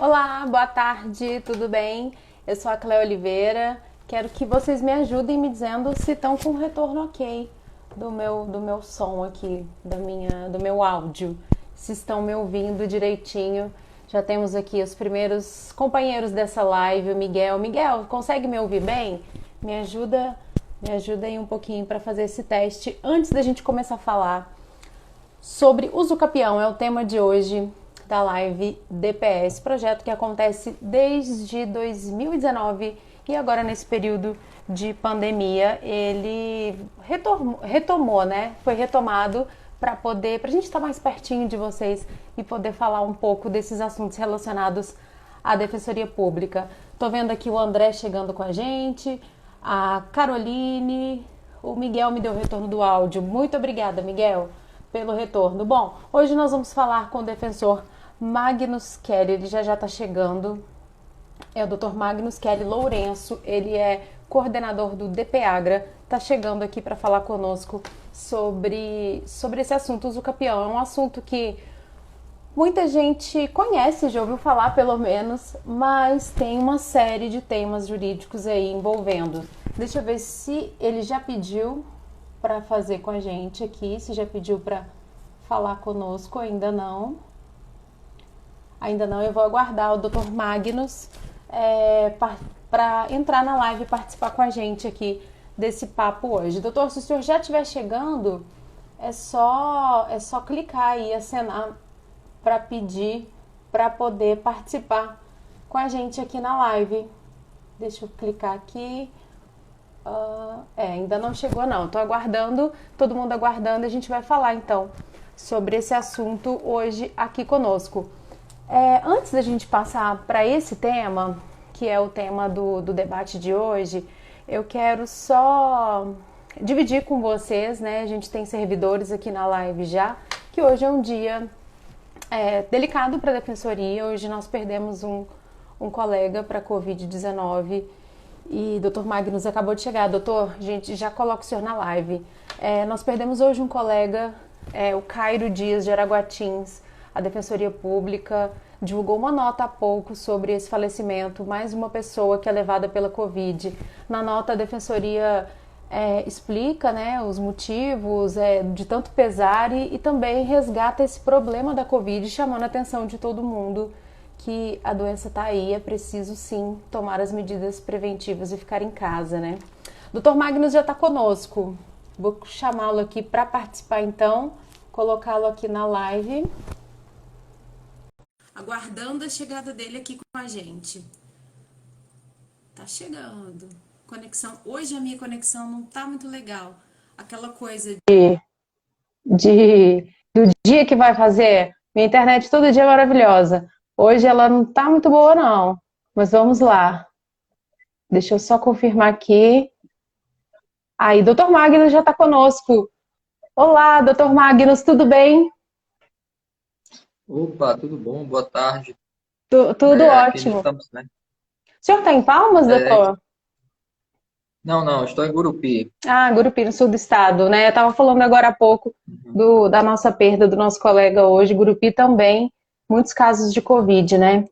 Olá, boa tarde, tudo bem? Eu sou a Cléo Oliveira. Quero que vocês me ajudem me dizendo se estão com o retorno ok do meu som aqui, do meu áudio. Se estão me ouvindo direitinho. Já temos aqui os primeiros companheiros dessa live, o Miguel. Miguel, consegue me ouvir bem? Me ajuda aí um pouquinho para fazer esse teste antes da gente começar a falar sobre uso capião. É o tema de hoje da live DPS, projeto que acontece desde 2019 e agora nesse período de pandemia ele retomou, né? Foi retomado para a gente estar mais pertinho de vocês e poder falar um pouco desses assuntos relacionados à Defensoria Pública. Tô vendo aqui o André chegando com a gente, a Caroline, o Miguel me deu o retorno do áudio. Muito obrigada, Miguel, pelo retorno. Bom, hoje nós vamos falar com o defensor Magnus Kelly, ele já está chegando. É o Dr. Magnus Kelly Lourenço, ele é coordenador do DPAGRA, está chegando aqui para falar conosco sobre esse assunto, uso capião. É um assunto que muita gente conhece, já ouviu falar pelo menos, mas tem uma série de temas jurídicos aí envolvendo. Deixa eu ver se ele já pediu para fazer com a gente aqui, se já pediu para falar conosco, ainda não. Ainda não, eu vou aguardar o Dr. Magnus para entrar na live e participar com a gente aqui desse papo hoje. Doutor, se o senhor já estiver chegando, é só clicar e acenar para pedir para poder participar com a gente aqui na live. Deixa eu clicar aqui. Ainda não chegou não, tô aguardando, todo mundo aguardando, a gente vai falar então sobre esse assunto hoje aqui conosco. Antes da gente passar para esse tema, que é o tema do debate de hoje, eu quero só dividir com vocês, né? A gente tem servidores aqui na live já, que hoje é um dia delicado para a Defensoria. Hoje nós perdemos um colega para a Covid-19 e o Dr. Magnus acabou de chegar. Doutor, gente, já coloca o senhor na live. Nós perdemos hoje um colega, o Cairo Dias de Araguatins. A Defensoria Pública divulgou uma nota há pouco sobre esse falecimento, mais uma pessoa que é levada pela Covid. Na nota, a Defensoria explica, né, os motivos de tanto pesar e também resgata esse problema da Covid, chamando a atenção de todo mundo que a doença está aí, é preciso sim tomar as medidas preventivas e ficar em casa, né? Dr. Magnus já está conosco. Vou chamá-lo aqui para participar então, colocá-lo aqui na live. Aguardando a chegada dele aqui com a gente. Tá chegando. Conexão. Hoje a minha conexão não tá muito legal. Aquela coisa do dia que vai fazer. Minha internet todo dia é maravilhosa. Hoje ela não tá muito boa, não. Mas vamos lá. Deixa eu só confirmar aqui. Aí, Dr. Magnus já tá conosco. Olá, Dr. Magnus, tudo bem? Opa, tudo bom? Boa tarde. Tudo Aqui ótimo. estamos, né? O senhor tá em Palmas, É, doutor? não, estou em Gurupi. Ah, Gurupi, no sul do estado, né? Eu estava falando agora há pouco Uhum. da nossa perda do nosso colega hoje, Gurupi também, muitos casos de Covid, né?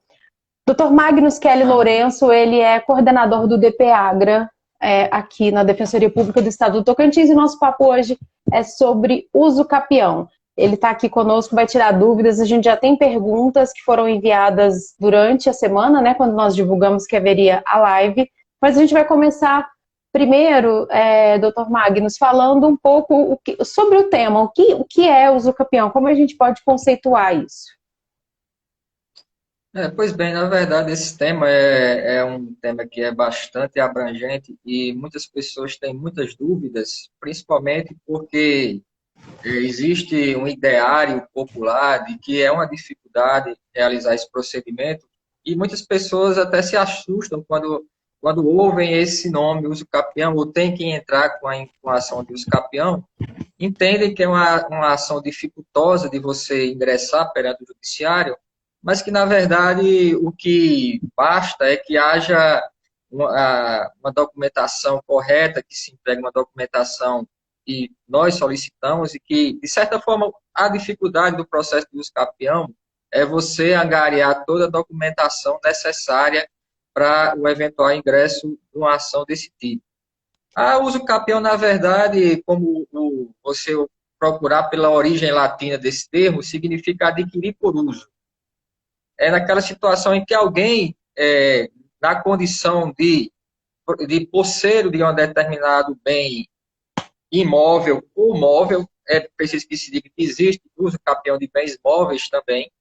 Dr. Magnus Kelly Ah, Lourenço, ele é coordenador do DPAGRA, aqui na Defensoria Pública do Estado do Tocantins, e nosso papo hoje é sobre uso capião. Ele está aqui conosco, vai tirar dúvidas, a gente já tem perguntas que foram enviadas durante a semana, né, quando nós divulgamos que haveria a live, mas a gente vai começar primeiro, Dr. Magnus, falando um pouco sobre o tema, o que é uso capião, como a gente pode conceituar isso? pois bem, na verdade, esse tema é um tema que é bastante abrangente e muitas pessoas têm muitas dúvidas, principalmente porque existe um ideário popular de que é uma dificuldade realizar esse procedimento e muitas pessoas até se assustam quando ouvem esse nome, uso capião, ou tem que entrar com a ação de uso capião, entendem que é uma ação dificultosa de você ingressar perante o judiciário, mas que, na verdade, o que basta é que haja uma documentação correta, que se entregue uma documentação que nós solicitamos e que, de certa forma, a dificuldade do processo de uso capião é você angariar toda a documentação necessária para o eventual ingresso de uma ação desse tipo. A uso capião, na verdade, como você procurar pela origem latina desse termo, significa adquirir por uso. É naquela situação em que alguém, na condição de posseiro de um determinado bem imóvel ou móvel, é preciso que se diga que existe uso capião de bens móveis também,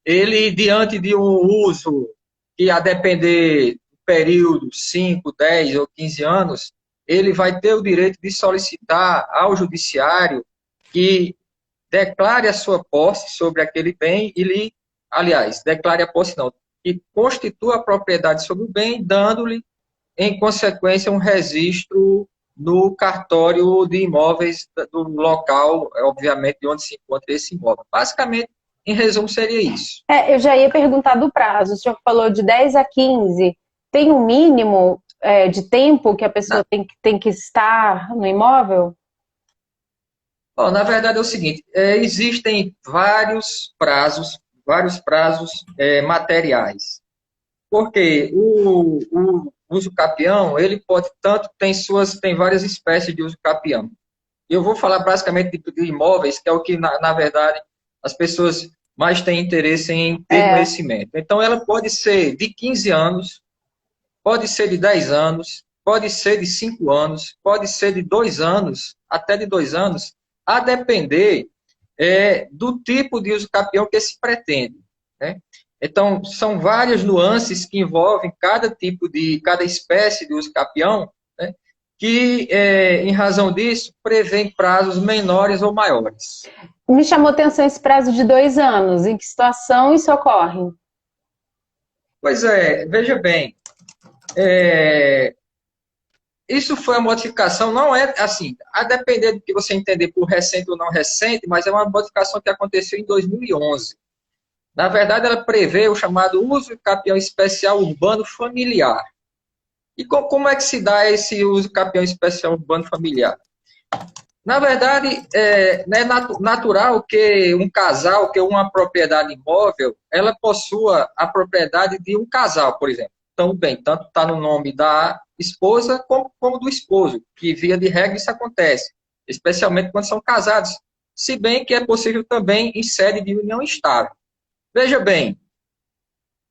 ele, diante de um uso que, a depender do período, 5, 10 ou 15 anos, ele vai ter o direito de solicitar ao judiciário que declare a sua posse sobre aquele bem e lhe, aliás, declare a posse não, que constitua a propriedade sobre o bem, dando-lhe, em consequência, um registro no cartório de imóveis do local, obviamente, de onde se encontra esse imóvel. Basicamente, em resumo, seria isso. Eu já ia perguntar do prazo. O senhor falou de 10 a 15. Tem um mínimo de tempo que a pessoa tem que estar no imóvel? Bom, na verdade é o seguinte, existem vários prazos materiais. Porque o uso capião, ele pode tanto, tem várias espécies de uso capião. Eu vou falar basicamente de imóveis, que é o que, na verdade, as pessoas mais têm interesse em ter conhecimento. Então, ela pode ser de 15 anos, pode ser de 10 anos, pode ser de 5 anos, pode ser de 2 anos, até de 2 anos, a depender do tipo de uso capião que se pretende, né? Então, são várias nuances que envolvem cada espécie de uso capião, né? Que, em razão disso, prevêem prazos menores ou maiores. Me chamou atenção esse prazo de 2 anos. Em que situação isso ocorre? Pois veja bem, isso foi uma modificação, não é assim, a depender do que você entender por recente ou não recente, mas é uma modificação que aconteceu em 2011. Na verdade, ela prevê o chamado uso capião especial urbano familiar. E como é que se dá esse uso capião especial urbano familiar? Na verdade, é natural que um casal, que uma propriedade imóvel, ela possua a propriedade de um casal, por exemplo. Então, bem, tanto está no nome da esposa como do esposo, que via de regra isso acontece, especialmente quando são casados, se bem que é possível também em sede de união estável. Veja bem,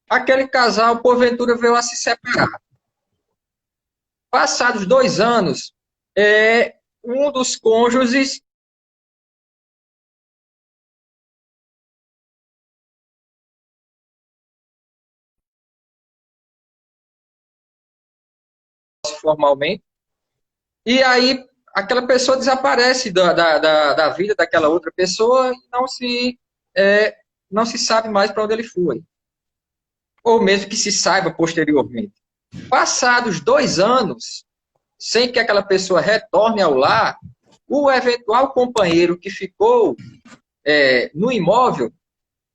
aquele casal, porventura, veio a se separar. Passados 2 anos, um dos cônjuges formalmente, e aí aquela pessoa desaparece da vida daquela outra pessoa e não se sabe mais para onde ele foi. Ou mesmo que se saiba posteriormente. Passados 2 anos, sem que aquela pessoa retorne ao lar, o eventual companheiro que ficou no imóvel,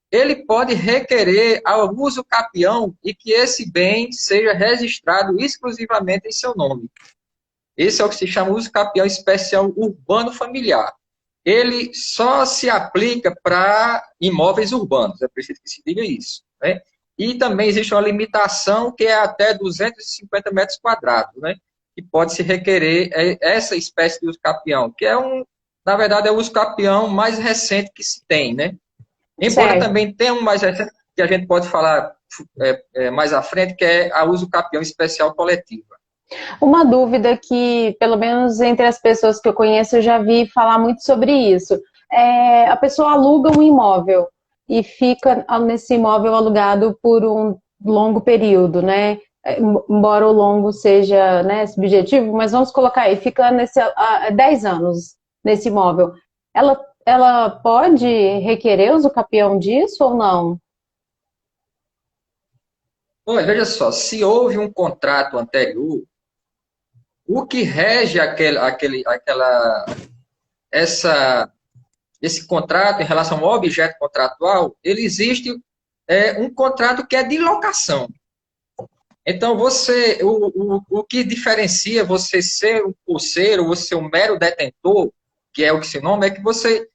ele pode requerer ao uso capião e que esse bem seja registrado exclusivamente em seu nome. Esse é o que se chama uso capião especial urbano familiar. Ele só se aplica para imóveis urbanos, é preciso que se diga isso, né? E também existe uma limitação que é até 250 metros quadrados, né? Que pode se requerer essa espécie de uso capião, que na verdade, é o uso capião mais recente que se tem, né? Embora também tenha um mais recente, que a gente pode falar mais à frente, que é a uso capião especial coletiva. Uma dúvida que, pelo menos entre as pessoas que eu conheço, eu já vi falar muito sobre isso. A pessoa aluga um imóvel e fica nesse imóvel alugado por um longo período, né? Embora o longo seja, né, subjetivo, mas vamos colocar aí, fica 10 anos nesse imóvel. Ela pode requerer uso capião disso ou não? Olha, veja só, se houve um contrato anterior, o que rege esse contrato em relação ao objeto contratual, ele existe um contrato que é de locação. Então, o que diferencia você ser um posseiro, você ser um mero detentor, que é o que se nome, é que você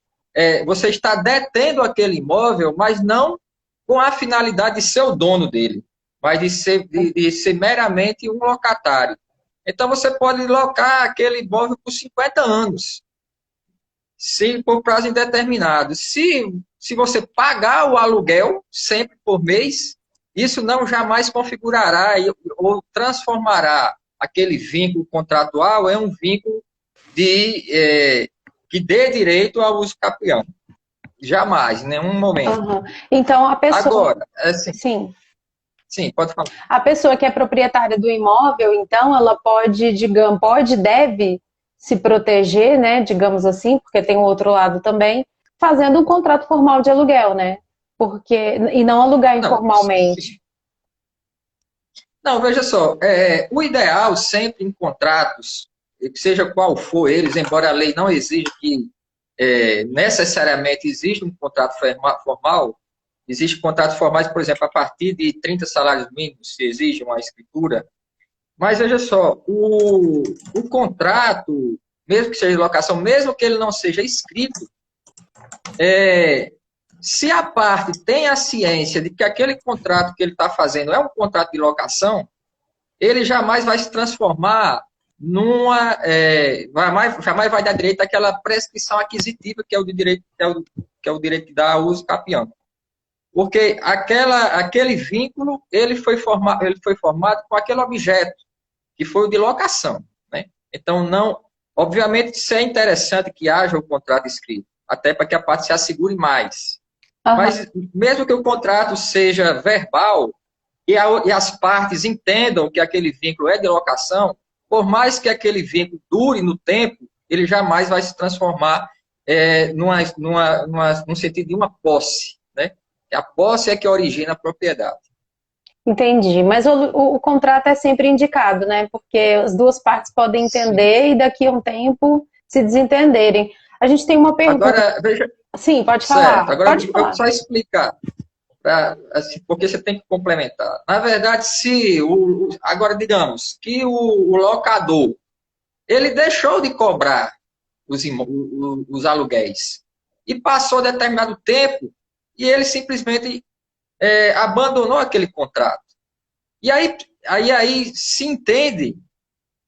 está detendo aquele imóvel, mas não com a finalidade de ser o dono dele, mas de ser meramente um locatário. Então, você pode locar aquele imóvel por 50 anos, se por prazo indeterminado. Se você pagar o aluguel sempre por mês, isso não jamais configurará ou transformará aquele vínculo contratual em um vínculo que dê direito ao uso capião. Jamais, em nenhum momento. Uhum. Então, a pessoa... Agora, assim, Sim. sim, pode falar. A pessoa que é proprietária do imóvel, então, ela pode, digamos, deve se proteger, né, digamos assim, porque tem o outro lado também, fazendo um contrato formal de aluguel, né? Porque, e não alugar Não, informalmente. não, veja só, o ideal sempre em contratos, seja qual for eles, embora a lei não exija que necessariamente exista um contrato formal, existem contratos formais, por exemplo, a partir de 30 salários mínimos, se exige uma escritura. Mas veja só, o contrato, mesmo que seja de locação, mesmo que ele não seja escrito, se a parte tem a ciência de que aquele contrato que ele está fazendo é um contrato de locação, ele jamais vai se transformar jamais vai dar direito àquela prescrição aquisitiva que é o de direito, que é o direito de dar uso capião. Porque aquele vínculo, ele foi formado com aquele objeto, que foi o de locação, né? Então, obviamente, isso é interessante que haja o contrato escrito, até para que a parte se assegure mais. Uhum. Mas, mesmo que o contrato seja verbal, e as partes entendam que aquele vínculo é de locação, por mais que aquele vínculo dure no tempo, ele jamais vai se transformar num sentido de uma posse, né? A posse é que origina a propriedade. Entendi, mas o contrato é sempre indicado, né? Porque as duas partes podem entender e daqui a um tempo se desentenderem. A gente tem uma pergunta. Agora, veja. Sim, pode Certo, falar. agora Pode eu falar. vou só explicar, porque você tem que complementar. Na verdade, agora digamos que o locador, ele deixou de cobrar os aluguéis e passou determinado tempo e ele simplesmente abandonou aquele contrato. E aí se entende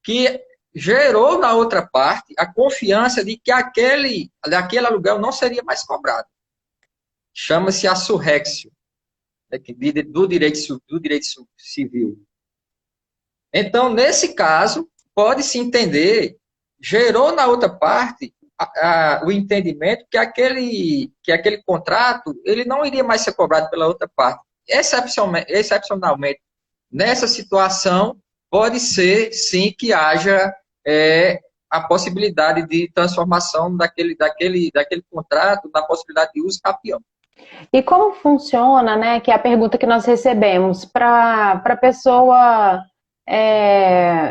que gerou na outra parte a confiança de que aquele aluguel não seria mais cobrado. Chama-se a surrexio, do direito civil. Então, nesse caso, pode-se entender, gerou na outra parte o entendimento que aquele contrato ele não iria mais ser cobrado pela outra parte. Excepcionalmente, nessa situação, pode ser, sim, que haja a possibilidade de transformação daquele contrato na possibilidade de uso capião. E como funciona, né, que é a pergunta que nós recebemos, para a pessoa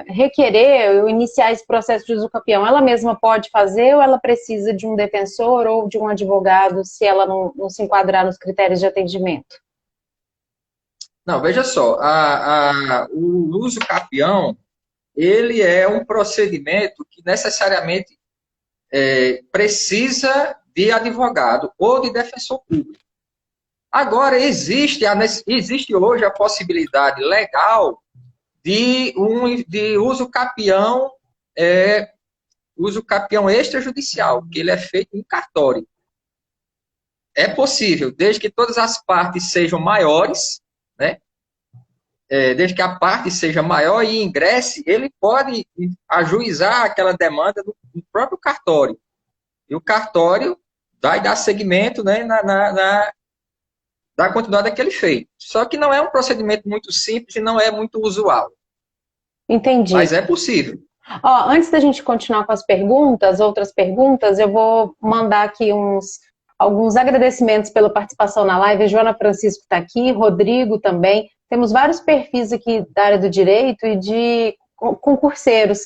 requerer ou iniciar esse processo de usucapião? Ela mesma pode fazer ou ela precisa de um defensor ou de um advogado se ela não se enquadrar nos critérios de atendimento? Não, veja só, o uso capião, ele é um procedimento que necessariamente precisa de advogado ou de defensor público. Agora, existe hoje a possibilidade legal de uso capião extrajudicial, que ele é feito em cartório. É possível, desde que todas as partes sejam maiores, né? Desde que a parte seja maior e ingresse, ele pode ajuizar aquela demanda no próprio cartório. E o cartório vai dar seguimento, né, da continuidade daquele feito. Só que não é um procedimento muito simples e não é muito usual. Entendi. Mas é possível. Ó, antes da gente continuar com as perguntas, outras perguntas, eu vou mandar aqui alguns agradecimentos pela participação na live. A Joana Francisco está aqui, Rodrigo também. Temos vários perfis aqui da área do direito e de concurseiros,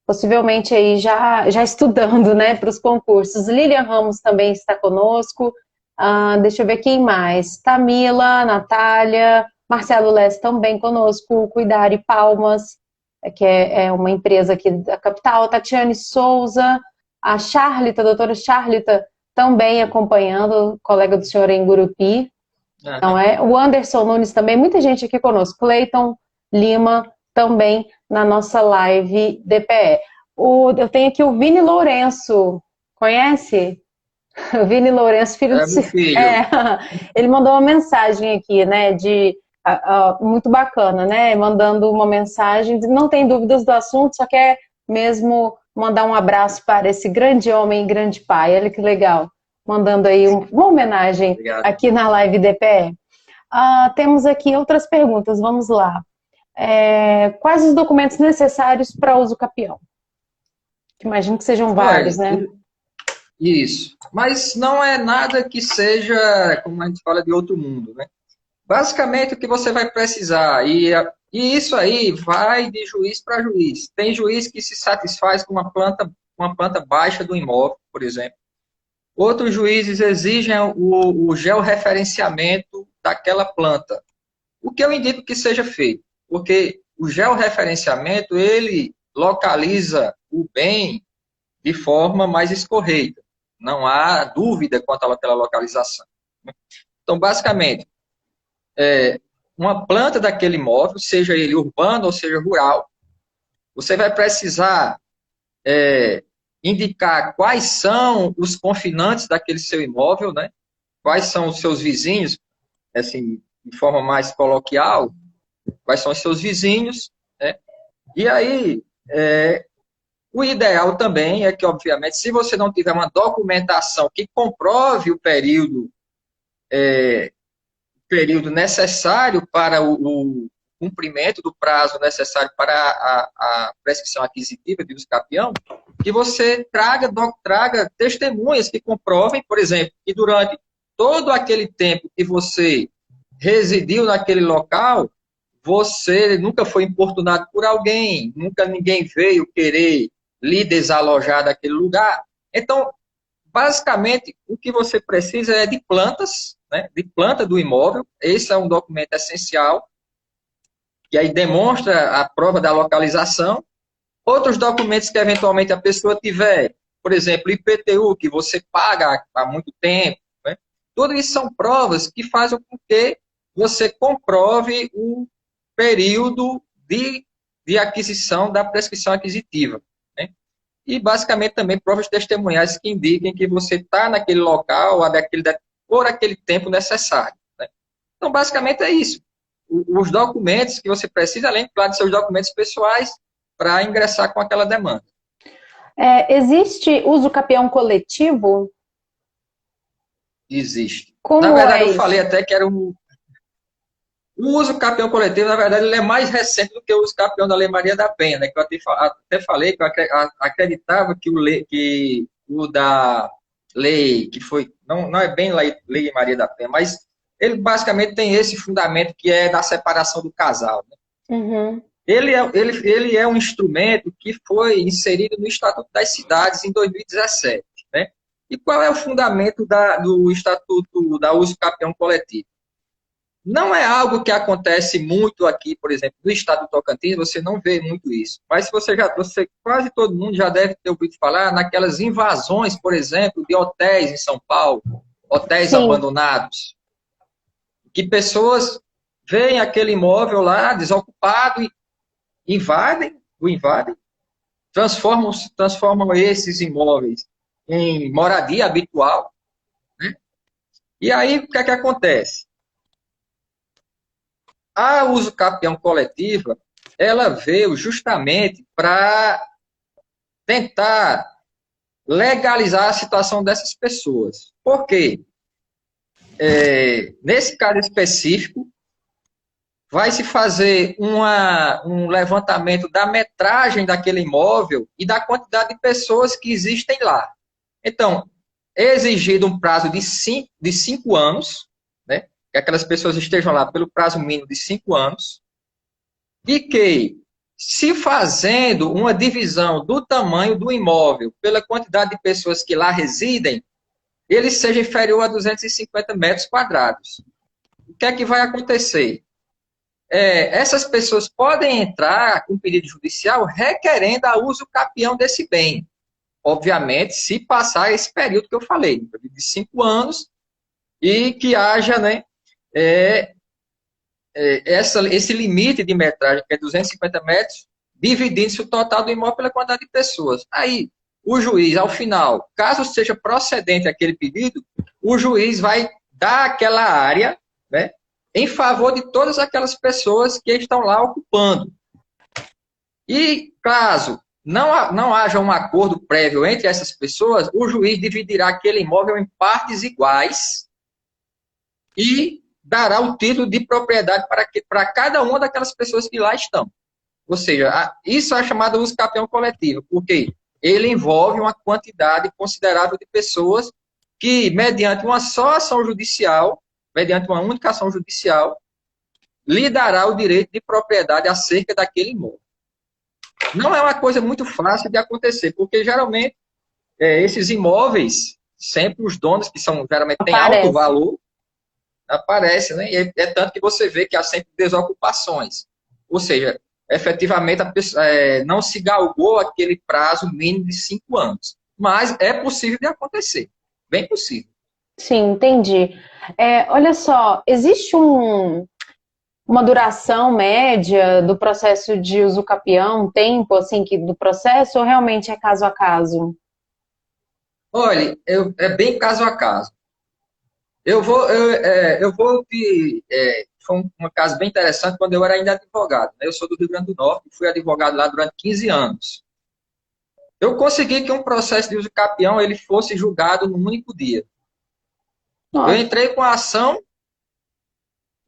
possivelmente aí já estudando, né, para os concursos. Lilian Ramos também está conosco. Deixa eu ver quem mais. Tamila, Natália, Marcelo Lessa também conosco. Cuidar e Palmas, que é uma empresa aqui da capital. Tatiane Souza, a Charlita, a doutora Charlita, também acompanhando, colega do senhor em Gurupi. Não Aham. é? O Anderson Nunes também, muita gente aqui conosco. Cleiton Lima também na nossa live DPE. Eu tenho aqui o Vini Lourenço, conhece? O Vini Lourenço, filho É, de... meu filho. É, ele mandou uma mensagem aqui, né, muito bacana, né, mandando uma mensagem, não tem dúvidas do assunto, só quer mesmo mandar um abraço para esse grande homem e grande pai, olha que legal, mandando aí uma homenagem Obrigado. aqui na live DPE. Temos aqui outras perguntas, vamos lá. Quais os documentos necessários para uso capião? Imagino que sejam vários, Olha, né? isso. Mas não é nada que seja, como a gente fala, de outro mundo, né? Basicamente, o que você vai precisar, e isso aí vai de juiz para juiz. Tem juiz que se satisfaz com uma planta baixa do imóvel, por exemplo. Outros juízes exigem o georreferenciamento daquela planta. O que eu indico que seja feito, porque o georreferenciamento, ele localiza o bem de forma mais escorreita. Não há dúvida quanto àquela localização. Então, basicamente, uma planta daquele imóvel, seja ele urbano ou seja rural, você vai precisar indicar quais são os confinantes daquele seu imóvel, né? Quais são os seus vizinhos, assim, de forma mais coloquial, quais são os seus vizinhos, né? E aí, o ideal também é que, obviamente, se você não tiver uma documentação que comprove o período necessário para o cumprimento do prazo necessário para a prescrição aquisitiva de usucapião, que você traga testemunhas que comprovem, por exemplo, que durante todo aquele tempo que você residiu naquele local, você nunca foi importunado por alguém, nunca ninguém veio querer lhe desalojar daquele lugar. Então, basicamente, o que você precisa é de plantas, né, de planta do imóvel. Esse é um documento essencial, que aí demonstra a prova da localização. Outros documentos que eventualmente a pessoa tiver, por exemplo, IPTU, que você paga há muito tempo, né? Tudo isso são provas que fazem com que você comprove o período de aquisição da prescrição aquisitiva, né? E, basicamente, também provas testemunhais que indiquem que você está naquele local por aquele tempo necessário, né? Então, basicamente, é isso. Os documentos que você precisa, além, claro, de seus documentos pessoais, para ingressar com aquela demanda. Existe uso capião coletivo? Existe. Na Como verdade, é eu falei isso? até que era o uso capião coletivo, na verdade, ele é mais recente do que o uso capião da Lei Maria da Penha, né? Que eu até falei que eu acreditava que o da lei, que foi, não é bem lei Maria da Penha, mas ele basicamente tem esse fundamento que é da separação do casal, né? Uhum. Ele é um instrumento que foi inserido no Estatuto das Cidades em 2017, né? E qual é o fundamento do Estatuto da Uso Capião Coletivo? Não é algo que acontece muito aqui, por exemplo, no estado do Tocantins, você não vê muito isso. Mas se quase todo mundo já deve ter ouvido falar naquelas invasões, por exemplo, de hotéis em São Paulo, hotéis Sim. abandonados, que pessoas veem aquele imóvel lá desocupado e invadem, transformam esses imóveis em moradia habitual, né? E aí o que é que acontece? A uso capião coletiva, ela veio justamente para tentar legalizar a situação dessas pessoas. Por quê? Nesse caso específico, vai se fazer um levantamento da metragem daquele imóvel e da quantidade de pessoas que existem lá. Então, é exigido um prazo de 5 anos, né? Que aquelas pessoas estejam lá pelo prazo mínimo de 5 anos, e que, se fazendo uma divisão do tamanho do imóvel pela quantidade de pessoas que lá residem, ele seja inferior a 250 metros quadrados. O que é que vai acontecer? Essas pessoas podem entrar com pedido judicial requerendo a uso capião desse bem. Obviamente, se passar esse período que eu falei, de 5 anos, e que haja, né, é, esse limite de metragem, que é 250 metros, dividindo-se o total do imóvel pela quantidade de pessoas. Aí, o juiz, ao final, caso seja procedente aquele pedido, o juiz vai dar aquela área, né, em favor de todas aquelas pessoas que estão lá ocupando. E caso não haja um acordo prévio entre essas pessoas, o juiz dividirá aquele imóvel em partes iguais e dará o título de propriedade para cada uma daquelas pessoas que lá estão. Ou seja, isso é chamado uso capião coletivo, porque ele envolve uma quantidade considerável de pessoas que, mediante uma só ação judicial, mediante uma única ação judicial, lhe dará o direito de propriedade acerca daquele imóvel. Não é uma coisa muito fácil de acontecer, porque geralmente esses imóveis, sempre os donos, que são geralmente têm alto valor, aparecem, né? E é tanto que você vê que há sempre desocupações. Ou seja, efetivamente não se galgou aquele prazo mínimo de 5 anos. Mas é possível de acontecer. Bem possível. Sim, entendi. Olha só, existe uma duração média do processo de uso capião, um tempo assim do processo, ou realmente é caso a caso? Olha, é bem caso a caso. Foi um caso bem interessante quando eu era ainda advogado, né? Eu sou do Rio Grande do Norte, fui advogado lá durante 15 anos. Eu consegui que um processo de uso capião ele fosse julgado num único dia. Nossa. Eu entrei com a ação,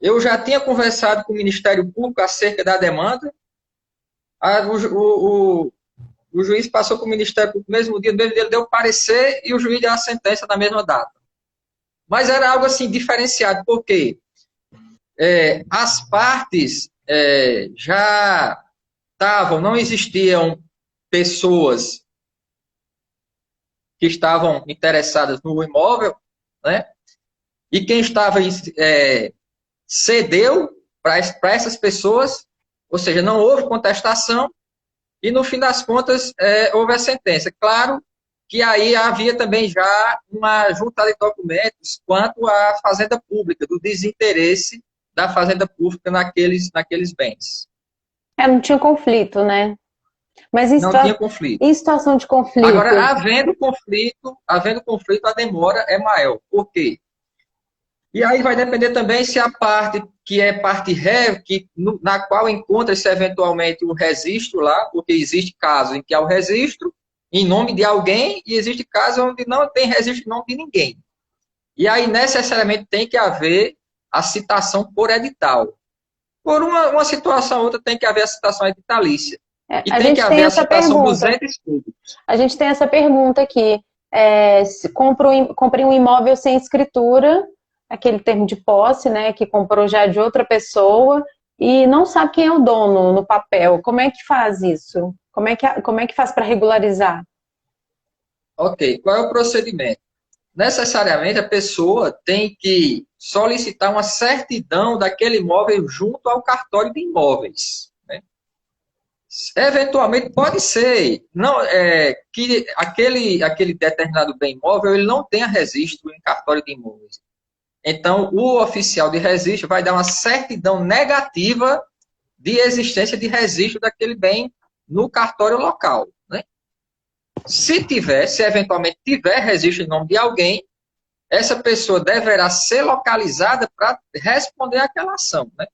eu já tinha conversado com o Ministério Público acerca da demanda, o juiz passou para o Ministério Público no mesmo dia, ele deu parecer e o juiz deu a sentença na mesma data. Mas era algo assim diferenciado, porque as partes já estavam, não existiam pessoas que estavam interessadas no imóvel, né? E quem estava cedeu para essas pessoas, ou seja, não houve contestação, e no fim das contas houve a sentença. Claro que aí havia também já uma junta de documentos quanto à fazenda pública, do desinteresse da fazenda pública naqueles bens. Não tinha conflito, né? Mas não tinha conflito. Em situação de conflito? Agora, havendo conflito, a demora é maior. Por quê? E aí vai depender também se a parte que é parte ré, na qual encontra-se eventualmente o registro lá, porque existe casos em que há o registro em nome de alguém e existe casos onde não tem registro em nome de ninguém. E aí necessariamente tem que haver a citação por edital. Por uma situação ou outra tem que haver a citação editalícia. E tem que haver a citação dos entes públicos. A gente tem essa pergunta aqui. Se comprei um imóvel sem escritura, aquele termo de posse, né, que comprou já de outra pessoa, e não sabe quem é o dono no papel. Como é que faz isso? Como é que faz para regularizar? Ok, qual é o procedimento? Necessariamente a pessoa tem que solicitar uma certidão daquele imóvel junto ao cartório de imóveis. Né? Eventualmente pode ser que aquele determinado bem imóvel ele não tenha registro em cartório de imóveis. Então, o oficial de registro vai dar uma certidão negativa de existência de registro daquele bem no cartório local. Né? Se eventualmente tiver registro em nome de alguém, essa pessoa deverá ser localizada para responder àquela ação. Né?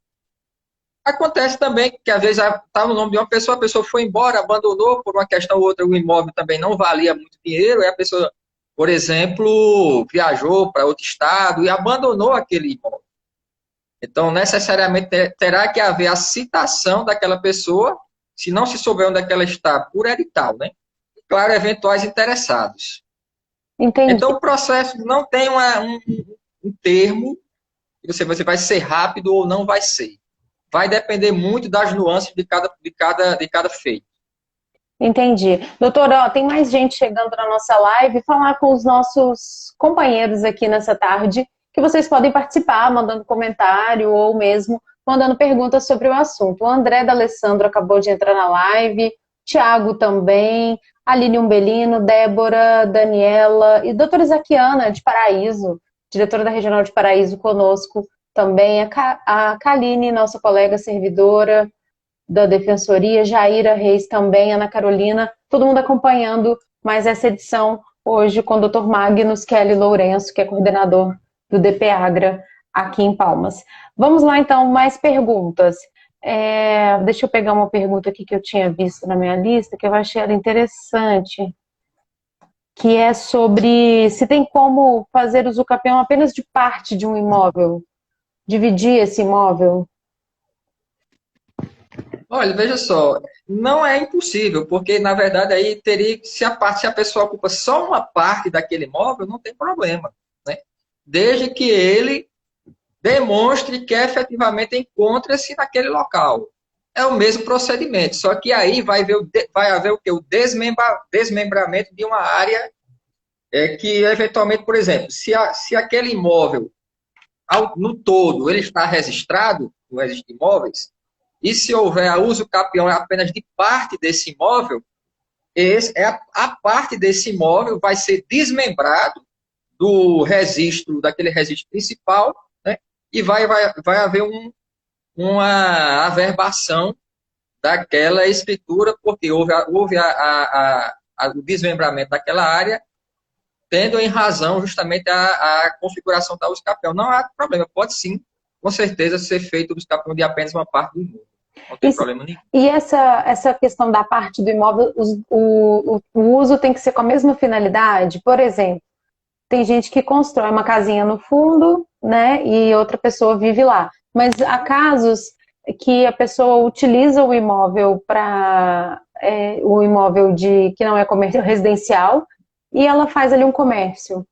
Acontece também que, às vezes, está no nome de uma pessoa, a pessoa foi embora, abandonou por uma questão ou outra, o imóvel também não valia muito dinheiro, e a pessoa, por exemplo, viajou para outro estado e abandonou aquele imóvel. Então, necessariamente, terá que haver a citação daquela pessoa, se não se souber onde é que ela está, por edital, né? E, claro, eventuais interessados. Entendi. Então, o processo não tem um termo, que você vai ser rápido ou não vai ser. Vai depender muito das nuances de cada feito. Entendi. Doutora, tem mais gente chegando na nossa live, falar com os nossos companheiros aqui nessa tarde, que vocês podem participar, mandando comentário ou mesmo mandando perguntas sobre o assunto. O André D'Alessandro acabou de entrar na live, Tiago também, Aline Umbelino, Débora, Daniela e doutora Isaquiana, de Paraíso, diretora da Regional de Paraíso, conosco. também, a Kaline, nossa colega servidora da Defensoria, Jaira Reis também, Ana Carolina, todo mundo acompanhando mais essa edição hoje com o Dr. Magnus Kelly Lourenço, que é coordenador do DPAGRA aqui em Palmas. Vamos lá, então, mais perguntas. Deixa eu pegar uma pergunta aqui que eu tinha visto na minha lista, que eu achei ela interessante, que é sobre se tem como fazer usucapião apenas de parte de um imóvel, dividir esse imóvel. Olha, veja só, não é impossível, porque na verdade aí teria, se a pessoa ocupa só uma parte daquele imóvel, não tem problema, né? Desde que ele demonstre que efetivamente encontra-se naquele local. É o mesmo procedimento, só que aí vai haver o quê? O desmembramento de uma área que eventualmente, por exemplo, se aquele imóvel no todo ele está registrado no registro de imóveis, e se houver uso capião apenas de parte desse imóvel, a parte desse imóvel vai ser desmembrado daquele registro principal, né? E vai haver uma averbação daquela escritura, porque houve o desmembramento daquela área, tendo em razão justamente a configuração da uso capião. Não há problema, pode sim, com certeza, ser feito o uso capião de apenas uma parte do imóvel. Não tem problema nenhum. E essa questão da parte do imóvel, o uso tem que ser com a mesma finalidade? Por exemplo, tem gente que constrói uma casinha no fundo, né, e outra pessoa vive lá. Mas há casos que a pessoa utiliza o imóvel para o imóvel que não é comércio residencial e ela faz ali um comércio,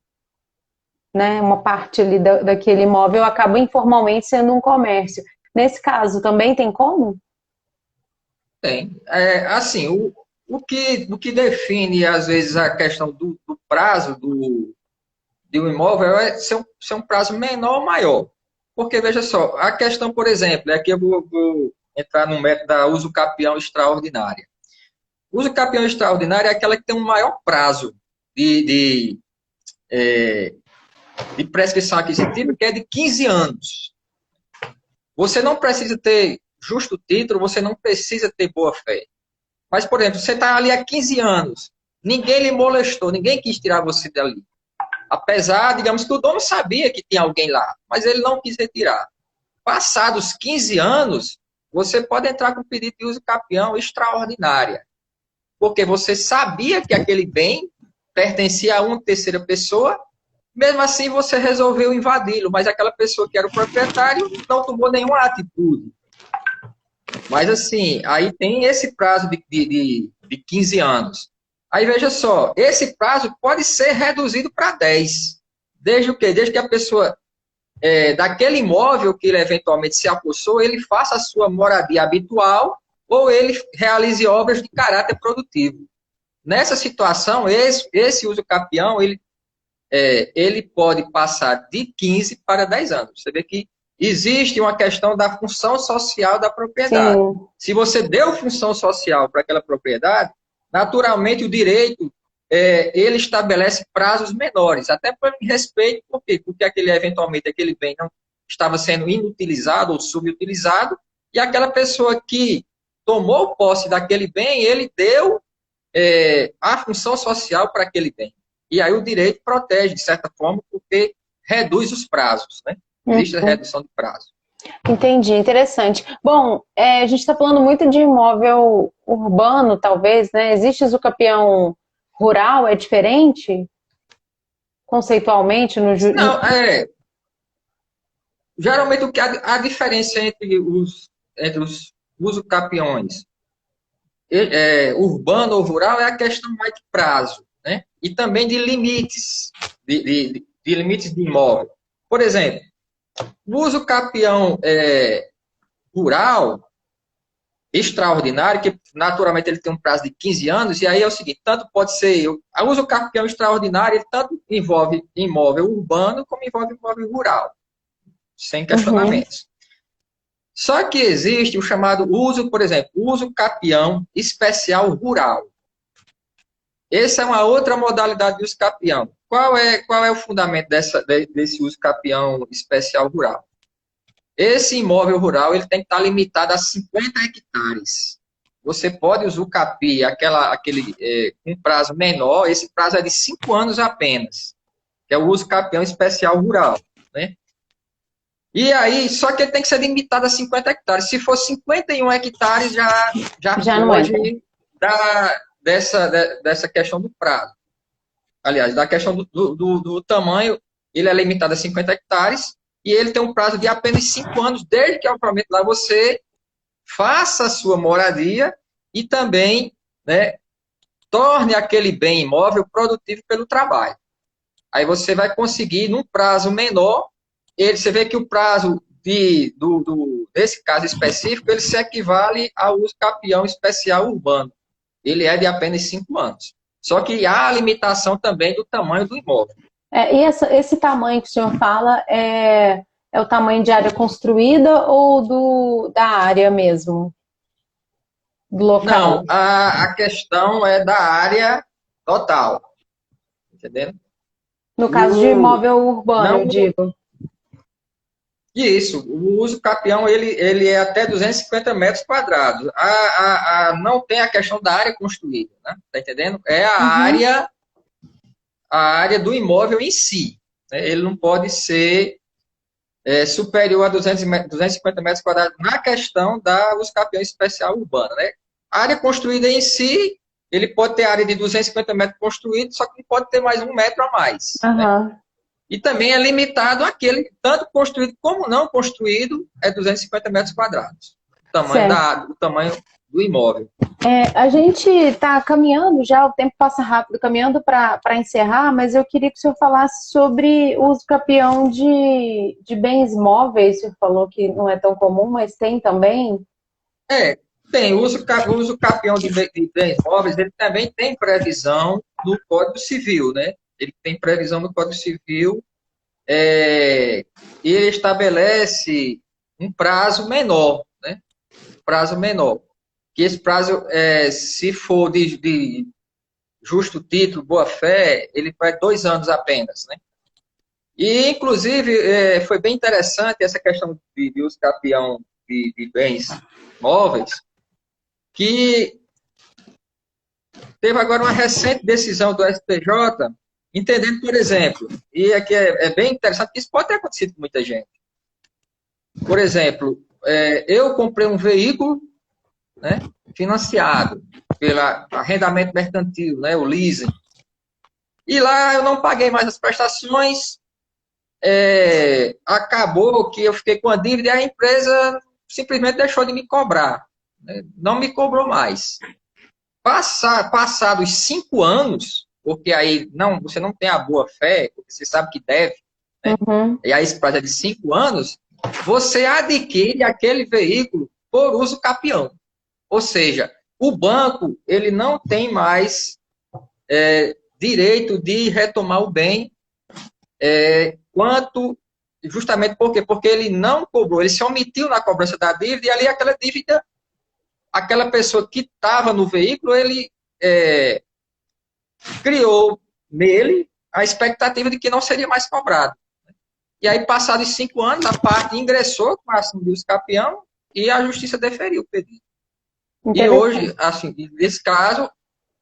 né? Uma parte ali daquele imóvel acaba informalmente sendo um comércio. Nesse caso, também tem como? Tem. Assim, o que define, às vezes, a questão do prazo de um imóvel é ser um prazo menor ou maior. Porque, veja só, a questão, por exemplo, aqui eu vou entrar no método da uso capião extraordinária. Uso capião extraordinária é aquela que tem um maior prazo de prescrição aquisitiva, que é de 15 anos. Você não precisa ter justo título, você não precisa ter boa-fé. Mas, por exemplo, você está ali há 15 anos, ninguém lhe molestou, ninguém quis tirar você dali. Apesar, digamos que o dono sabia que tinha alguém lá, mas ele não quis retirar. Passados 15 anos, você pode entrar com pedido de uso capião extraordinária, porque você sabia que aquele bem pertencia a uma terceira pessoa, mesmo assim você resolveu invadi-lo, mas aquela pessoa que era o proprietário não tomou nenhuma atitude. Mas assim, aí tem esse prazo de 15 anos. Aí veja só, esse prazo pode ser reduzido para 10. Desde o quê? Desde que a pessoa, daquele imóvel que ele eventualmente se apossou, ele faça a sua moradia habitual ou ele realize obras de caráter produtivo. Nessa situação, esse uso capião, ele pode passar de 15 para 10 anos. Você vê que existe uma questão da função social da propriedade. Sim. Se você deu função social para aquela propriedade, naturalmente o direito ele estabelece prazos menores, até por respeito, por quê? Porque eventualmente aquele bem não estava sendo inutilizado ou subutilizado, e aquela pessoa que tomou posse daquele bem, ele deu a função social para aquele bem. E aí o direito protege, de certa forma, porque reduz os prazos, né? Existe a redução de prazo. Entendi, interessante. Bom, a gente está falando muito de imóvel urbano, talvez, né? Existe usucapião rural, é diferente? Conceitualmente? Não, geralmente o que a diferença entre os usucapiões urbano ou rural é a questão mais de prazo, né? E também de limites, de limites de imóvel. Por exemplo, o uso capião rural extraordinário, que naturalmente ele tem um prazo de 15 anos, e aí é o seguinte, tanto pode ser, o uso capião extraordinário, ele tanto envolve imóvel urbano, como envolve imóvel rural, sem questionamentos. Uhum. Só que existe o chamado uso, por exemplo, uso capião especial rural. Essa é uma outra modalidade de uso capião. Qual é o fundamento desse uso capião especial rural? esse imóvel rural ele tem que estar limitado a 50 hectares. Você pode usufruir um prazo menor, esse prazo é de 5 anos apenas, que é o uso capião especial rural, né? E aí, só que ele tem que ser limitado a 50 hectares. Se for 51 hectares, já Já não entra. foge dessa questão do prazo. Aliás, da questão do tamanho, ele é limitado a 50 hectares e ele tem um prazo de apenas 5 anos, desde que, obviamente, lá você faça a sua moradia e também, né, torne aquele bem imóvel produtivo pelo trabalho. Aí você vai conseguir, num prazo menor, você vê que o prazo desse caso específico, ele se equivale ao uso capião especial urbano. Ele é de apenas 5 anos. Só que há a limitação também do tamanho do imóvel. E esse tamanho que o senhor fala é o tamanho de área construída ou da área mesmo? Do local? Não, a questão é da área total. Entendendo? No caso de imóvel urbano, eu Não, digo. isso, o uso capião ele é até 250 metros quadrados. Não tem a questão da área construída, né? Tá entendendo? É a área do imóvel em si, né? Ele não pode ser superior a 250 metros quadrados na questão da uso capião especial urbana, né? A área construída em si, ele pode ter área de 250 metros construído, só que não pode ter mais 1 metro a mais, né? Aham. E também é limitado àquele, tanto construído como não construído, é 250 metros quadrados. Certo. O tamanho do imóvel. A gente está caminhando já, o tempo passa rápido, caminhando para encerrar, mas eu queria que o senhor falasse sobre o uso capião de bens móveis. O senhor falou que não é tão comum, mas tem também. Tem. O uso capião de bens móveis, ele também tem previsão no Código Civil, né? Ele tem previsão no Código Civil e ele estabelece um prazo menor, né? Prazo menor. Que esse prazo, se for de justo título, boa fé, ele vai 2 anos apenas, né? E, inclusive, foi bem interessante essa questão de uso capião de bens móveis, que teve agora uma recente decisão do STJ, entendendo, por exemplo, e aqui é bem interessante, que isso pode ter acontecido com muita gente. Por exemplo, eu comprei um veículo, né, financiado pelo arrendamento mercantil, né, o leasing, e lá eu não paguei mais as prestações, acabou que eu fiquei com a dívida e a empresa simplesmente deixou de me cobrar, né, não me cobrou mais. Passados 5 anos, porque aí você não tem a boa fé, porque você sabe que deve, né? Uhum. E aí esse prazo é de 5 anos, você adquire aquele veículo por uso capião. Ou seja, o banco ele não tem mais direito de retomar o bem, justamente por quê? Porque ele não cobrou, ele se omitiu na cobrança da dívida, e ali aquela dívida, aquela pessoa que estava no veículo, ele criou nele a expectativa de que não seria mais cobrado. E aí, passados 5 anos, a parte ingressou com a ação de uso capião e a justiça deferiu o pedido. E hoje, assim, nesse caso,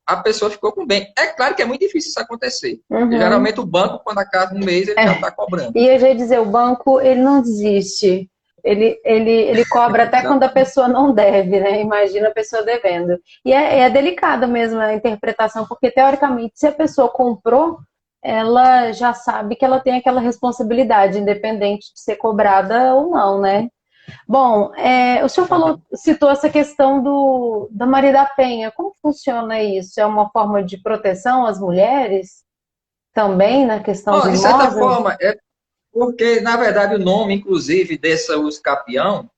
a pessoa ficou com bem. É claro que é muito difícil isso acontecer. Uhum. Geralmente o banco, quando acaba um mês, ele já está cobrando. E eu já ia dizer, o banco, ele não desiste. Ele cobra até quando a pessoa não deve, né? Imagina a pessoa devendo. E é delicado mesmo a interpretação, porque teoricamente, se a pessoa comprou, ela já sabe que ela tem aquela responsabilidade, independente de ser cobrada ou não, né? Bom, o senhor citou essa questão da Maria da Penha. Como funciona isso? É uma forma de proteção às mulheres também na questão de De certa imóvel? forma, porque, na verdade, o nome, inclusive, dessa uso capião,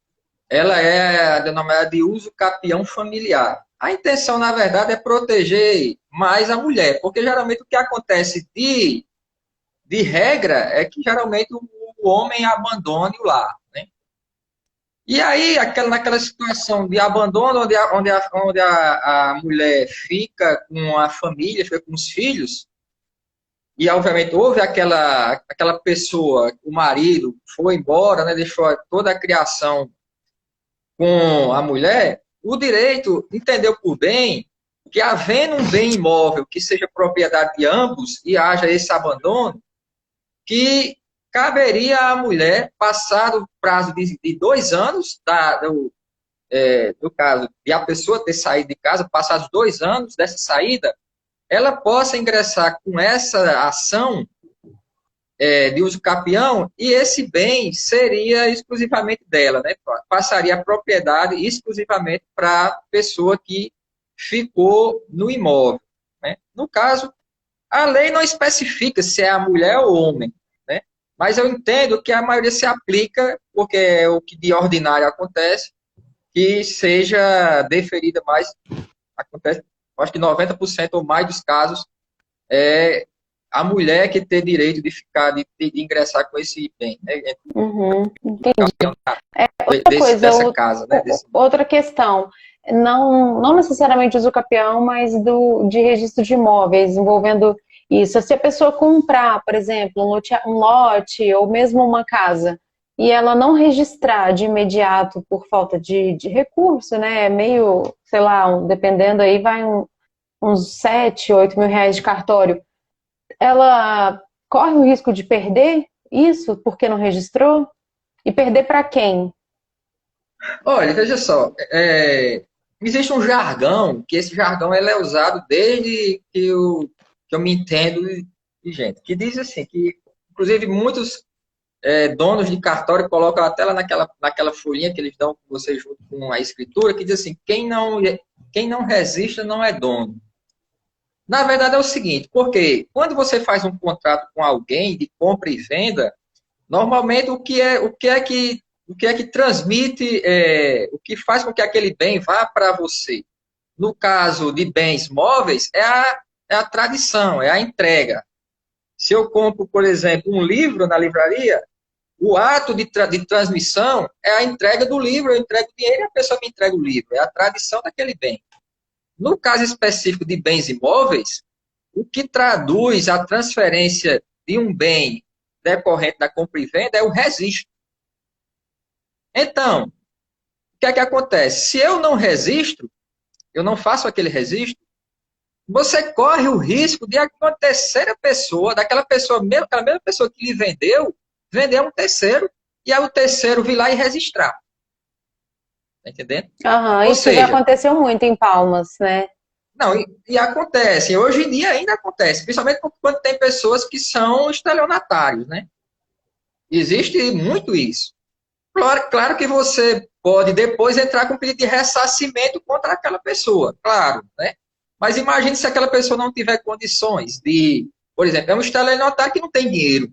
ela é denominada de uso capião familiar. A intenção, na verdade, é proteger mais a mulher, porque geralmente o que acontece de regra é que geralmente o homem abandone o lar, né? E aí, naquela situação de abandono, onde a mulher fica com a família, fica com os filhos, e obviamente houve aquela pessoa, o marido foi embora, né, deixou toda a criação com a mulher, o direito entendeu por bem que, havendo um bem imóvel que seja propriedade de ambos e haja esse abandono, que caberia à mulher, passado o prazo de 2 anos, do caso de a pessoa ter saído de casa, passados 2 anos dessa saída, ela possa ingressar com essa ação de uso capião, e esse bem seria exclusivamente dela, né? Passaria a propriedade exclusivamente para a pessoa que ficou no imóvel, né? No caso, a lei não especifica se é a mulher ou o homem, né? Mas eu entendo que a maioria se aplica, porque é o que de ordinário acontece, que seja deferida mais, acontece, acho que 90% ou mais dos casos, é a mulher que tem direito de ficar, de ingressar com esse bem, né? Entendi. Outra coisa, Dessa casa, né? outra questão, não necessariamente usucapião, mas de registro de imóveis envolvendo isso. Se a pessoa comprar, por exemplo, um lote ou mesmo uma casa, e ela não registrar de imediato por falta de recurso, né? Meio, sei lá, dependendo aí, vai uns 7, 8 mil reais de cartório. Ela corre o risco de perder isso porque não registrou? E perder para quem? Olha, veja só, existe um jargão, que esse jargão ele é usado desde que eu me entendo de gente, que diz assim, que inclusive muitos donos de cartório colocam até lá naquela folhinha que eles dão com você junto com a escritura, que diz assim, quem não registra não é dono. Na verdade é o seguinte, porque quando você faz um contrato com alguém de compra e venda, normalmente o que é que transmite, o que faz com que aquele bem vá para você? No caso de bens móveis, é a tradição, é a entrega. Se eu compro, por exemplo, um livro na livraria, o ato de transmissão é a entrega do livro, eu entrego o dinheiro e a pessoa me entrega o livro, é a tradição daquele bem. No caso específico de bens imóveis, o que traduz a transferência de um bem decorrente da compra e venda é o registro. Então, o que é que acontece? Se eu não registro, eu não faço aquele registro, você corre o risco de a terceira pessoa, daquela pessoa, aquela mesma pessoa que lhe vendeu, vender a um terceiro, e aí o terceiro vir lá e registrar. Tá entendendo? Aham, Ou isso já seja, aconteceu muito em Palmas, né? não, e acontece, hoje em dia ainda acontece, principalmente quando tem pessoas que são estelionatários, né? Existe muito isso. Claro que você pode depois entrar com pedido de ressarcimento contra aquela pessoa, claro, né? Mas imagine se aquela pessoa não tiver condições de, por exemplo, é um estelionatário que não tem dinheiro.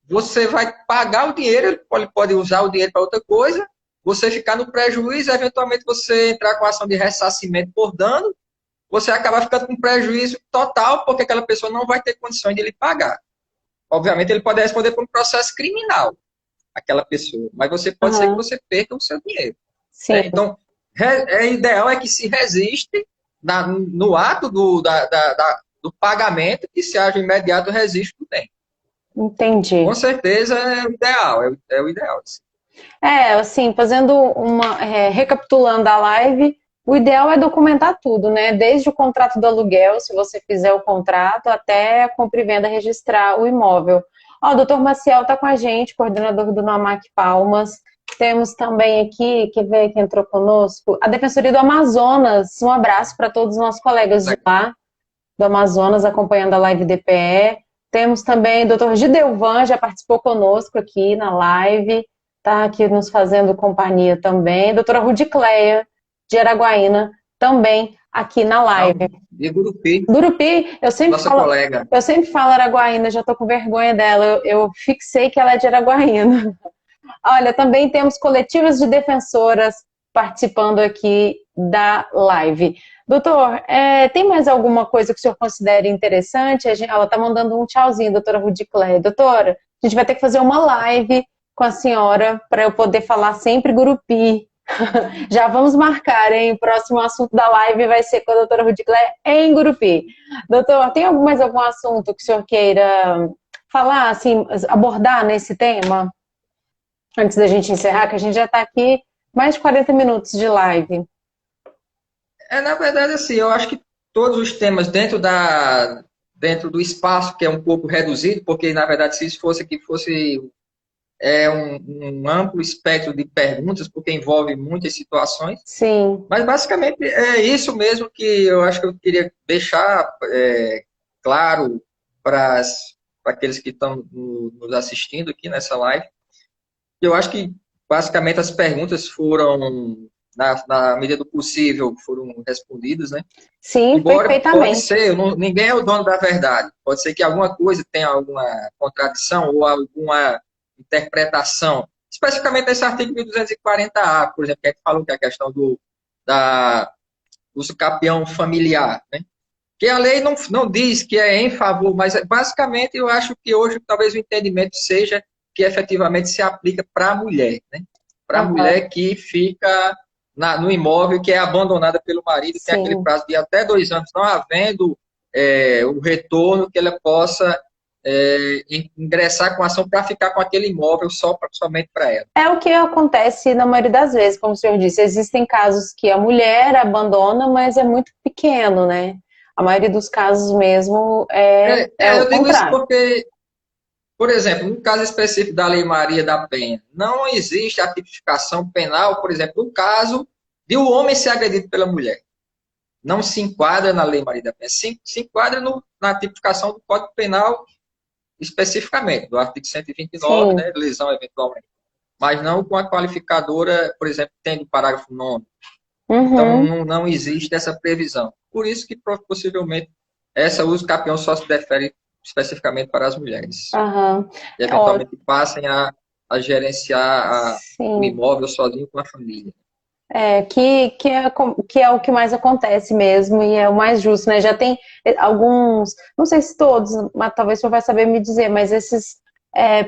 Você vai pagar o dinheiro, ele pode usar o dinheiro para outra coisa, você ficar no prejuízo, eventualmente você entrar com ação de ressarcimento por dano, você acaba ficando com prejuízo total, porque aquela pessoa não vai ter condições de lhe pagar. Obviamente, ele pode responder por um processo criminal, aquela pessoa, mas você pode ser que Aham, você perca o seu dinheiro. sim, Né? Então, ideal é que se resiste no ato do pagamento, que se haja imediato registro do bem. Com entendi. certeza é o ideal, é o ideal. Assim, recapitulando a live, o ideal é documentar tudo, né? Desde o contrato do aluguel, se você fizer o contrato, até a compra e venda registrar o imóvel. Ó, o doutor Maciel está com a gente, coordenador do NAMAC Palmas. Temos também aqui, quer ver quem entrou conosco? A Defensoria do Amazonas. Um abraço para todos os nossos colegas de lá, do Amazonas, acompanhando a live DPE. Temos também o doutor Gidelvan, já participou conosco aqui na live, está aqui nos fazendo companhia também. Doutora Rudicleia, de Araguaína, também aqui na live. De Gurupi, Gurupi, nossa colega. eu sempre falo Araguaína, já estou com vergonha dela, eu fixei que ela é de Araguaína. Olha, também temos coletivas de defensoras participando aqui da live. Doutor, tem mais alguma coisa que o senhor considere interessante? Ela está mandando um tchauzinho, doutora Rudicleia. Doutora, a gente vai ter que fazer uma live com a senhora para eu poder falar sempre Gurupi. Já vamos marcar, hein? O próximo assunto da live vai ser com a doutora Rudicler em Gurupi. Doutor, tem mais algum assunto que o senhor queira falar, assim, abordar nesse tema? Antes da gente encerrar, que a gente já está aqui mais de 40 minutos de live. Na verdade, assim, eu acho que todos os temas dentro do espaço, que é um pouco reduzido, porque, na verdade, se isso fosse que fosse um amplo espectro de perguntas, porque envolve muitas situações, Sim, mas basicamente é isso mesmo que eu acho que eu queria deixar claro para aqueles que estão nos assistindo aqui nessa live. Eu acho que basicamente as perguntas foram, na medida do possível, foram respondidas, né? sim, Embora pode perfeitamente. ser, ninguém é o dono da verdade. Pode ser que alguma coisa tenha alguma contradição ou alguma interpretação. Especificamente nesse artigo 1240-A, por exemplo, que a gente falou que é a questão da, uso capião familiar, né? Que a lei não diz que é em favor, mas basicamente eu acho que hoje talvez o entendimento seja que efetivamente se aplica para a mulher, né? Para a Aham, mulher que fica no imóvel, que é abandonada pelo marido, tem aquele sim. prazo de até 2 anos, não havendo o retorno que ela possa ingressar com ação para ficar com aquele imóvel somente para ela. É o que acontece na maioria das vezes, como o senhor disse. Existem casos que a mulher abandona, mas é muito pequeno, né? A maioria dos casos mesmo é o Eu digo isso contrário. porque, por exemplo, no caso específico da Lei Maria da Penha, não existe a tipificação penal, por exemplo, no caso de o homem ser agredido pela mulher. Não se enquadra na Lei Maria da Penha, se enquadra na tipificação do Código Penal especificamente, do artigo 129, Sim. né, lesão eventualmente, mas não com a qualificadora, por exemplo, tem do parágrafo 9º. Então, Uhum. não existe essa previsão. Por isso que, possivelmente, essa uso capião só se refere especificamente para as mulheres. Aham. E, Ó, eventualmente, passem a gerenciar o sim. imóvel sozinho com a família. Que é o que mais acontece mesmo e é o mais justo, né? Já tem alguns, não sei se todos, mas talvez o senhor vai saber me dizer, mas esses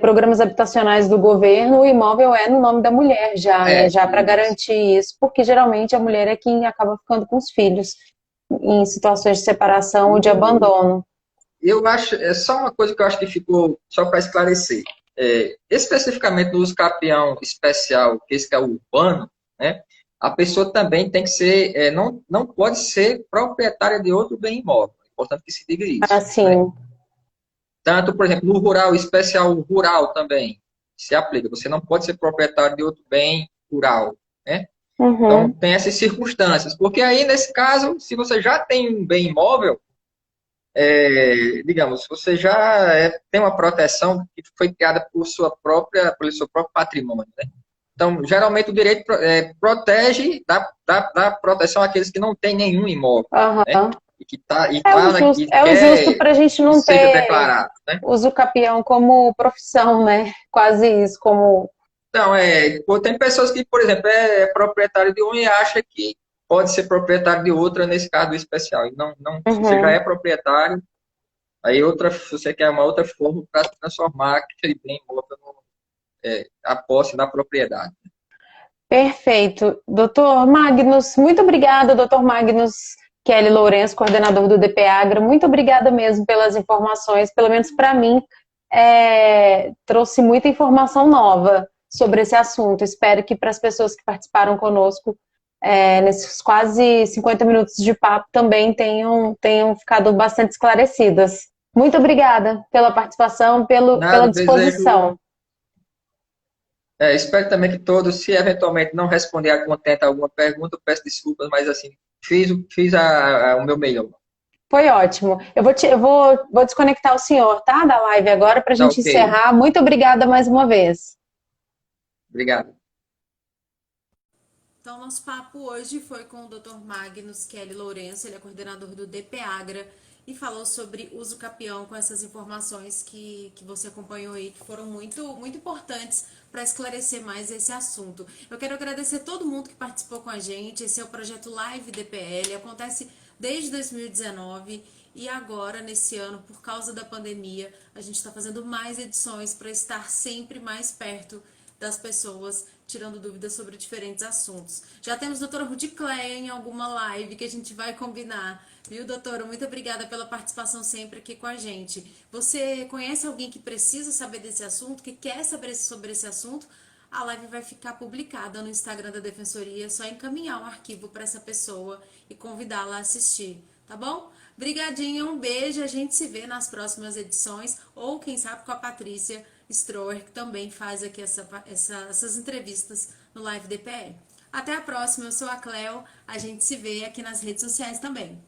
programas habitacionais do governo, o imóvel é no nome da mulher já, né? Já para Isso. garantir isso, porque geralmente a mulher é quem acaba ficando com os filhos em situações de separação ou de abandono. Eu acho, é só uma coisa que eu acho que ficou, só para esclarecer. Especificamente no uso capião especial, que esse que é o urbano, né? A pessoa também tem que ser, não pode ser proprietária de outro bem imóvel. É importante que se diga isso, né? Assim, Tanto, por exemplo, no rural, especial rural também se aplica. Você não pode ser proprietário de outro bem rural, né? Então, uhum, tem essas circunstâncias. Porque aí, nesse caso, se você já tem um bem imóvel, digamos, você já tem uma proteção que foi criada pelo seu próprio patrimônio, né? Então, geralmente, o direito protege, dá proteção àqueles que não têm nenhum imóvel, né? aham. E É o justo quer para a gente que não seja ter declarado, né? uso capião como profissão, né? Quase isso, como. Então, tem pessoas que, por exemplo, é proprietário de um e acha que pode ser proprietário de outra, nesse caso especial. E se você já Uhum. é proprietário, aí se você quer uma outra forma para transformar aquele bem imóvel a posse da propriedade. Perfeito. Doutor Magnus, muito obrigada, doutor Magnus Kelly Lourenço, coordenador do DP Agra. Muito obrigada mesmo pelas informações, pelo menos para mim, trouxe muita informação nova sobre esse assunto. Espero que para as pessoas que participaram conosco, nesses quase 50 minutos de papo, também tenham ficado bastante esclarecidas. Muito obrigada pela participação, pela Nada, desejo. disposição. Espero também que todos, se eventualmente não responder a contento a alguma pergunta, eu peço desculpas, mas assim, fiz o meu melhor. Foi ótimo. Vou desconectar o senhor, tá? Da live agora para a Tá gente ok. encerrar. Muito obrigada mais uma vez. Obrigado. Então, nosso papo hoje foi com o Dr. Magnus Kelly Lourenço, ele é coordenador do DP Agra e falou sobre uso capião com essas informações que você acompanhou aí, que foram muito importantes para esclarecer mais esse assunto. Eu quero agradecer todo mundo que participou com a gente. Esse é o projeto Live DPL, acontece desde 2019 e agora, nesse ano, por causa da pandemia, a gente está fazendo mais edições para estar sempre mais perto das pessoas, tirando dúvidas sobre diferentes assuntos. Já temos a doutora Rudicléia em alguma live que a gente vai combinar. Viu, doutora? Muito obrigada pela participação sempre aqui com a gente. Você conhece alguém que precisa saber desse assunto, que quer saber sobre esse assunto? A live vai ficar publicada no Instagram da Defensoria, é só encaminhar um arquivo para essa pessoa e convidá-la a assistir, tá bom? Brigadinho, um beijo, a gente se vê nas próximas edições, ou quem sabe com a Patrícia Stroer, que também faz aqui essas entrevistas no Live DPE. Até a próxima, eu sou a Cleo, a gente se vê aqui nas redes sociais também.